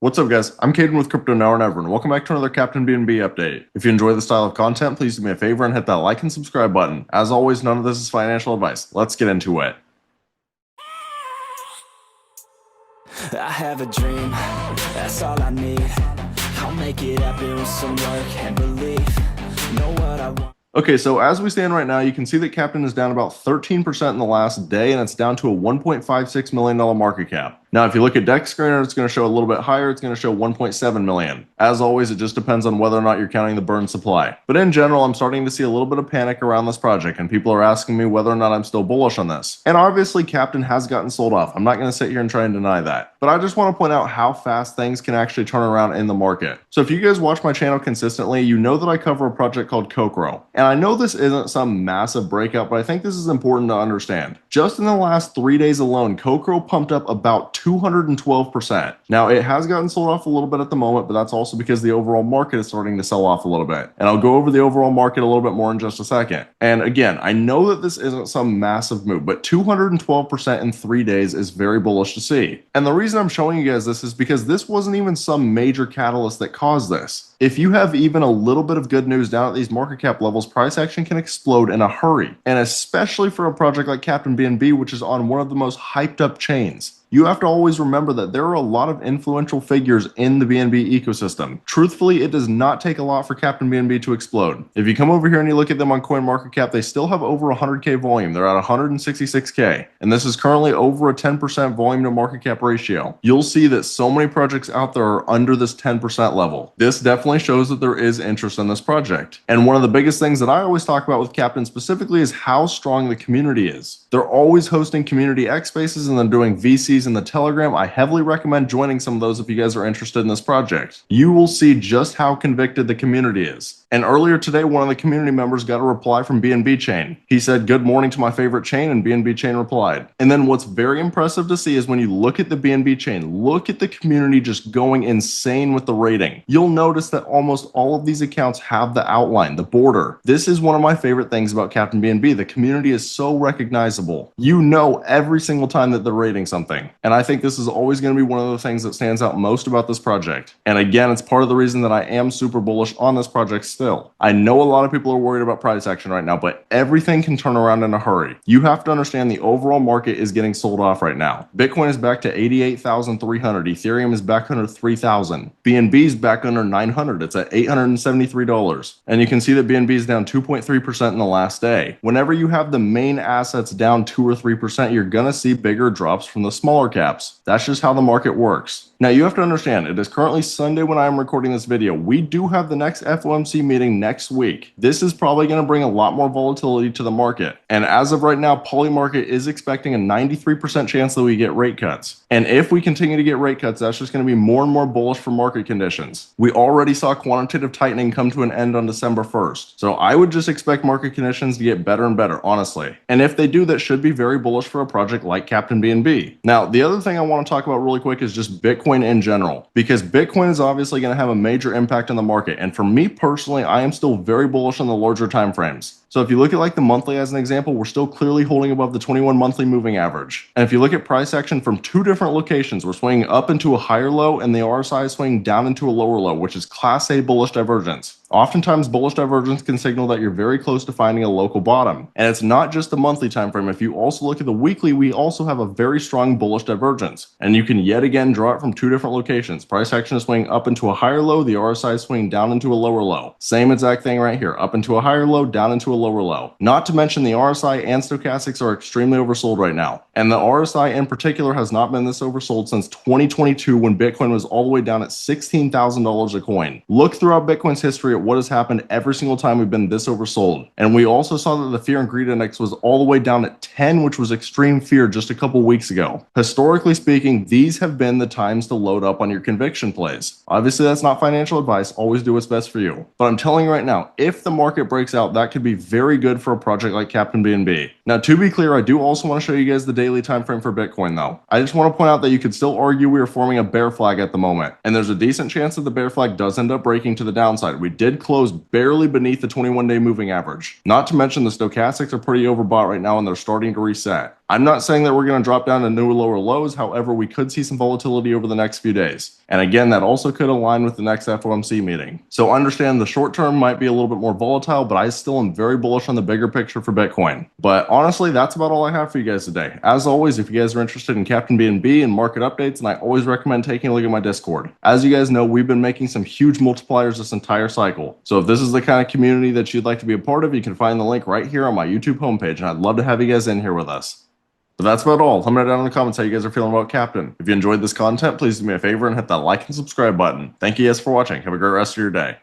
What's up, guys? I'm Caden with Crypto Now or Never, and welcome back to another CaptainBNB update. If you enjoy this style of content, please do me a favor and hit that like and subscribe button. As always, none of this is financial advice. Let's get into it. I have a dream, that's all I need. I'll make it happen with some work and belief. Know what I want. Okay, so as we stand right now, you can see that Captain is down about 13% in the last day, and it's down to a $1.56 million market cap. Now, if you look at Dex Screener, it's going to show a little bit higher. It's going to show 1.7 million. As always, it just depends on whether or not you're counting the burn supply. But in general, I'm starting to see a little bit of panic around this project, and people are asking me whether or not I'm still bullish on this. And obviously, Captain has gotten sold off. I'm not going to sit here and try and deny that. But I just want to point out how fast things can actually turn around in the market. So if you guys watch my channel consistently, you know that I cover a project called Cocoro. And I know this isn't some massive breakout, but I think this is important to understand. Just in the last 3 days alone, Cocoro pumped up about 212%. Now, it has gotten sold off a little bit at the moment, but that's also because the overall market is starting to sell off a little bit. And I'll go over the overall market a little bit more in just a second. And again, I know that this isn't some massive move, but 212% in 3 days is very bullish to see. And the reason I'm showing you guys this is because this wasn't even some major catalyst that caused this. If you have even a little bit of good news down at these market cap levels, price action can explode in a hurry. And especially for a project like CaptainBNB, which is on one of the most hyped up chains. You have to always remember that there are a lot of influential figures in the BNB ecosystem. Truthfully, it does not take a lot for CaptainBNB to explode. If you come over here and you look at them on CoinMarketCap, they still have over 100K volume. They're at 166K. And this is currently over a 10% volume to market cap ratio. You'll see that so many projects out there are under this 10% level. This definitely shows that there is interest in this project. And one of the biggest things that I always talk about with Captain specifically is how strong the community is. They're always hosting community X spaces and then doing VCs in the Telegram. I heavily recommend joining some of those if you guys are interested in this project. You will see just how convicted the community is. And earlier today, one of the community members got a reply from BNB Chain. He said, "Good morning to my favorite chain," and BNB Chain replied. And then what's very impressive to see is when you look at the BNB Chain, look at the community just going insane with the rating. You'll notice that almost all of these accounts have the outline, the border. This is one of my favorite things about CaptainBNB. The community is so recognizable. You know every single time that they're rating something. And I think this is always going to be one of the things that stands out most about this project. And again, it's part of the reason that I am super bullish on this project still. I know a lot of people are worried about price action right now, but everything can turn around in a hurry. You have to understand the overall market is getting sold off right now. Bitcoin is back to 88,300. Ethereum is back under 3,000. BNB is back under 900. It's at $873. And you can see that BNB is down 2.3% in the last day. Whenever you have the main assets down 2 or 3%, you're going to see bigger drops from the smaller caps. That's just how the market works. Now, you have to understand, it is currently Sunday when I'm recording this video. We do have the next FOMC meeting next week. This is probably going to bring a lot more volatility to the market. And as of right now, Polymarket is expecting a 93% chance that we get rate cuts. And if we continue to get rate cuts, that's just going to be more and more bullish for market conditions. We already saw quantitative tightening come to an end on December 1st. So I would just expect market conditions to get better and better, honestly. And if they do, that should be very bullish for a project like CaptainBNB. Now, the other thing I want to talk about really quick is just Bitcoin in general, because Bitcoin is obviously going to have a major impact on the market. And for me personally, I am still very bullish on the larger time frames. So if you look at like the monthly as an example, we're still clearly holding above the 21 monthly moving average. And if you look at price action from two different locations, we're swinging up into a higher low and the RSI is swinging down into a lower low, which is class A bullish divergence. Oftentimes, bullish divergence can signal that you're very close to finding a local bottom. And it's not just the monthly time frame. If you also look at the weekly, we also have a very strong bullish divergence. And you can yet again draw it from two different locations. Price action is swinging up into a higher low, the RSI is swinging down into a lower low. Same exact thing right here, up into a higher low, down into a lower low. Not to mention the RSI and stochastics are extremely oversold right now. And the RSI in particular has not been this oversold since 2022 when Bitcoin was all the way down at $16,000 a coin. Look throughout Bitcoin's history at what has happened every single time we've been this oversold. And we also saw that the fear and greed index was all the way down at 10, which was extreme fear just a couple weeks ago. Historically speaking, these have been the times to load up on your conviction plays. Obviously, that's not financial advice. Always do what's best for you. But I'm telling you right now, if the market breaks out, that could be very good for a project like CaptainBNB. Now, to be clear, I do also want to show you guys the daily time frame for Bitcoin though. I just want to point out that you could still argue we are forming a bear flag at the moment, and there's a decent chance that the bear flag does end up breaking to the downside. We did close barely beneath the 21-day moving average. Not to mention the stochastics are pretty overbought right now and they're starting to reset. I'm not saying that we're going to drop down to new lower lows, however, we could see some volatility over the next few days. And again, that also could align with the next FOMC meeting. So understand the short term might be a little bit more volatile, but I still am very bullish on the bigger picture for Bitcoin. But honestly, that's about all I have for you guys today. As always, if you guys are interested in CaptainBNB and market updates, and I always recommend taking a look at my Discord. As you guys know, we've been making some huge multipliers this entire cycle. So if this is the kind of community that you'd like to be a part of, you can find the link right here on my YouTube homepage, and I'd love to have you guys in here with us. But that's about all. Let me know down in the comments how you guys are feeling about Captain. If you enjoyed this content, please do me a favor and hit that like and subscribe button. Thank you guys for watching. Have a great rest of your day.